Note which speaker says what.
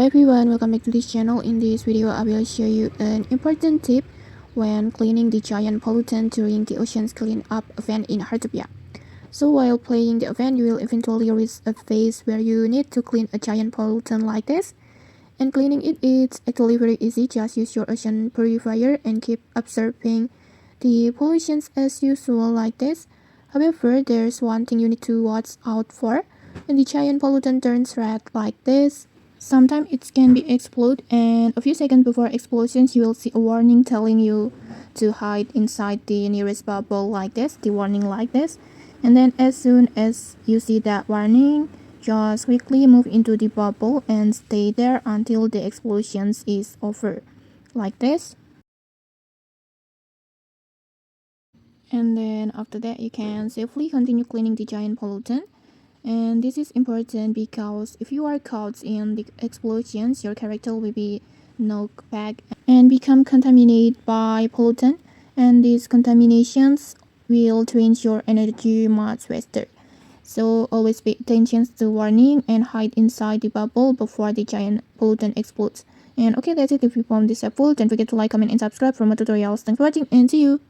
Speaker 1: Hi everyone, welcome back to this channel. In this video, I will show you an important tip when cleaning the giant pollutant during the ocean's cleanup event in Heartopia. So while playing the event, you will eventually reach a phase where you need to clean a giant pollutant like this. And cleaning it's actually very easy. Just use your ocean purifier and keep absorbing the pollutions as usual like this. However, there's one thing you need to watch out for. When the giant pollutant turns red like this, sometimes it can be explode, and a few seconds before explosions you will see a warning telling you to hide inside the nearest bubble like this, the warning like this. And then as soon as you see that warning, just quickly move into the bubble and stay there until the explosions is over like this. And then after that you can safely continue cleaning the giant pollutant. And this is important because if you are caught in the explosions, your character will be knocked back and become contaminated by pollutant, and these contaminations will drain your energy much faster. So always pay attention to the warning and hide inside the bubble before the giant pollutant explodes. And okay, that's it. If you found this helpful, don't forget to like, comment, and subscribe for more tutorials. Thanks for watching and see you.